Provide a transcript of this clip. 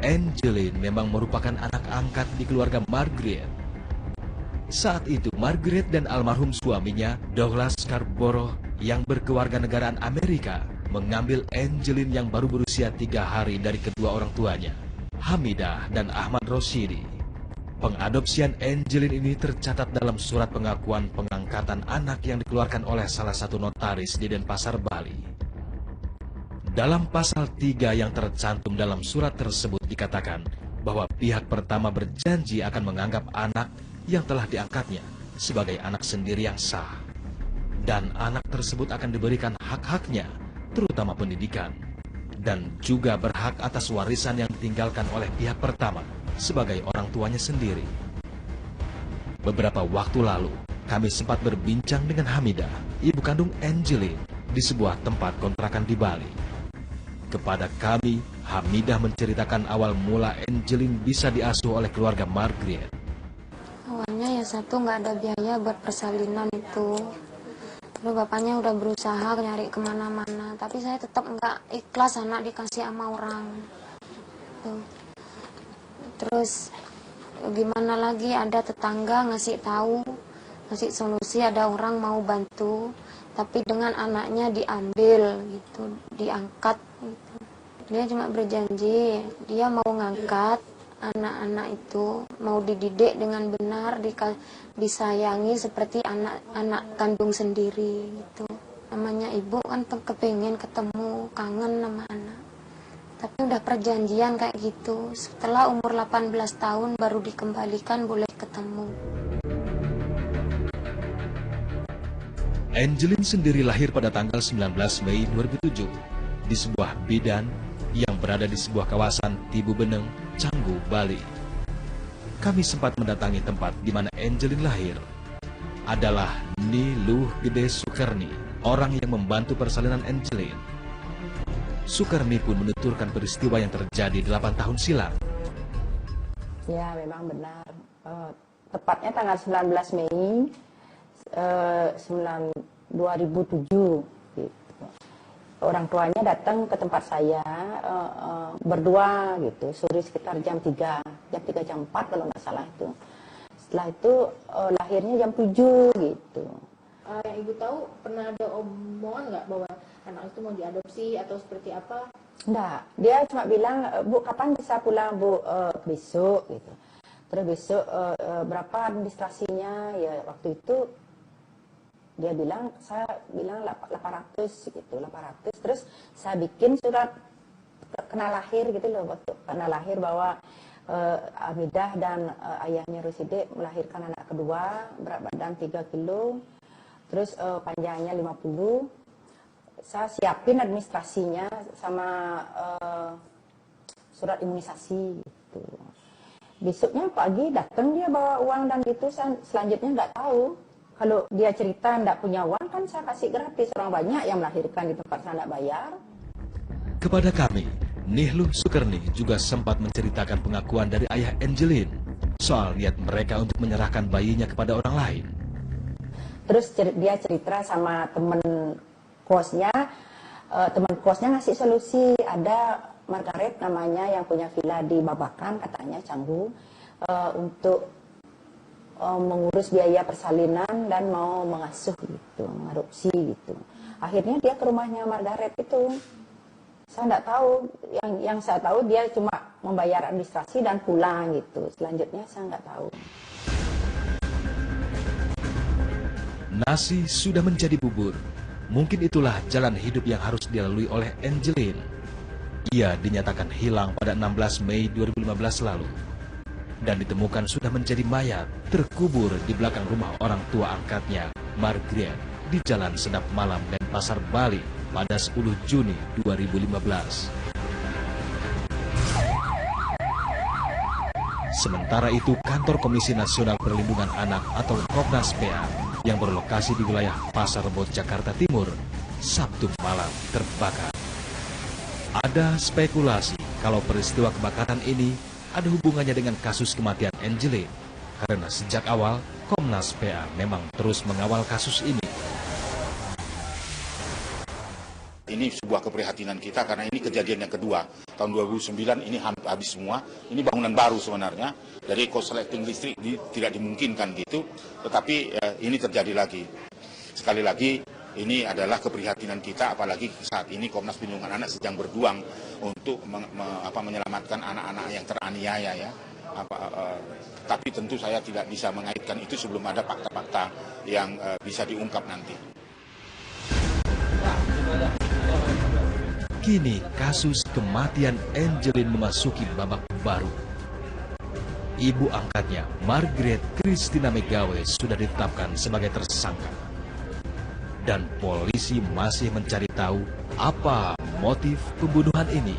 Angeline memang merupakan anak angkat di keluarga Margaret. Saat itu Margaret dan almarhum suaminya, Douglas Scarborough, yang berkewarganegaraan Amerika, mengambil Angeline yang baru berusia 3 hari dari kedua orang tuanya, Hamidah dan Ahmad Roshidi. Pengadopsian Angeline ini tercatat dalam surat pengakuan pengangkatan anak yang dikeluarkan oleh salah satu notaris di Denpasar, Bali. Dalam pasal 3 yang tercantum dalam surat tersebut dikatakan bahwa pihak pertama berjanji akan menganggap anak yang telah diangkatnya sebagai anak sendiri yang sah. Dan anak tersebut akan diberikan hak-haknya, terutama pendidikan, dan juga berhak atas warisan yang ditinggalkan oleh pihak pertama sebagai orang tuanya sendiri. Beberapa waktu lalu, kami sempat berbincang dengan Hamidah, ibu kandung Angeline, di sebuah tempat kontrakan di Bali. Kepada kami, Hamidah menceritakan awal mula Angeline bisa diasuh oleh keluarga Margaret. Awalnya ya satu, nggak ada biaya buat persalinan itu. Terus bapaknya udah berusaha nyari kemana-mana, tapi saya tetap nggak ikhlas anak dikasih sama orang. Tuh. Terus gimana lagi, ada tetangga ngasih tahu, ngasih solusi, ada orang mau bantu, tapi dengan anaknya diambil gitu, diangkat gitu. Dia cuma berjanji dia mau ngangkat anak-anak itu, mau dididik dengan benar, disayangi seperti anak-anak kandung sendiri gitu. Namanya ibu kan kepengen ketemu, kangen sama anak. Tapi udah perjanjian kayak gitu. Setelah umur 18 tahun baru dikembalikan boleh ketemu. Angeline sendiri lahir pada tanggal 19 Mei 2007 di sebuah bidan yang berada di sebuah kawasan Tibu Beneng, Canggu, Bali. Kami sempat mendatangi tempat di mana Angeline lahir. Adalah Niluh Gede Sukarni, orang yang membantu persalinan Angeline. Sukarni pun menuturkan peristiwa yang terjadi 8 tahun silam. Ya, memang benar. Tepatnya tanggal 19 Mei 2007. Gitu. Orang tuanya datang ke tempat saya berdua gitu, sore sekitar jam 3 jam 4 kalau nggak salah itu. Setelah itu lahirnya jam 7 gitu. Yang ibu tahu pernah ada omongan nggak bahwa anak itu mau diadopsi atau seperti apa? Enggak, dia cuma bilang, Bu kapan bisa pulang Bu? Besok gitu. Terus besok berapa administrasinya? Ya waktu itu dia bilang, saya bilang 800 gitu, 800. Terus saya bikin surat kena lahir gitu loh, waktu kena lahir bahwa Hamidah dan ayahnya Roshidi melahirkan anak kedua, berat badan 3 kilo. Terus panjangnya 50. Saya siapin administrasinya sama surat imunisasi gitu. Besoknya pagi datang dia bawa uang dan gitu. Saya selanjutnya nggak tahu. Kalau dia cerita nggak punya uang kan saya kasih gratis. Orang banyak yang melahirkan di tempat saya nggak bayar. Kepada kami, Niluh Sukarni juga sempat menceritakan pengakuan dari ayah Angeline soal niat mereka untuk menyerahkan bayinya kepada orang lain. Terus dia cerita sama teman kosnya ngasih solusi. Ada Margaret namanya yang punya villa di Babakan katanya Canggu, untuk mengurus biaya persalinan dan mau mengasuh gitu, mengadopsi gitu. Akhirnya dia ke rumahnya Margaret itu. Saya nggak tahu, yang saya tahu dia cuma membayar administrasi dan pulang gitu. Selanjutnya saya nggak tahu. Nasi sudah menjadi bubur. Mungkin itulah jalan hidup yang harus dilalui oleh Angeline. Ia dinyatakan hilang pada 16 Mei 2015 lalu. Dan ditemukan sudah menjadi mayat, terkubur di belakang rumah orang tua angkatnya, Margaret, di Jalan Sedap Malam, Denpasar, Bali, pada 10 Juni 2015. Sementara itu, Kantor Komisi Nasional Perlindungan Anak atau Komnas PA yang berlokasi di wilayah Pasar Rebo, Jakarta Timur, Sabtu malam terbakar. Ada spekulasi kalau peristiwa kebakaran ini ada hubungannya dengan kasus kematian Angeline, karena sejak awal Komnas PA memang terus mengawal kasus ini. Ini ini sebuah keprihatinan kita karena ini kejadian yang kedua. Tahun 2009 ini habis semua. Ini bangunan baru sebenarnya. Jadi korsleting listrik tidak dimungkinkan gitu. Tetapi ini terjadi lagi. Sekali lagi ini adalah keprihatinan kita, apalagi saat ini Komnas Perlindungan Anak sedang berjuang untuk menyelamatkan anak-anak yang teraniaya ya. Tapi tentu saya tidak bisa mengaitkan itu sebelum ada fakta-fakta yang bisa diungkap nanti. Kini kasus kematian Angelin memasuki babak baru. Ibu angkatnya, Margaret Christina Megawe, sudah ditetapkan sebagai tersangka. Dan polisi masih mencari tahu apa motif pembunuhan ini.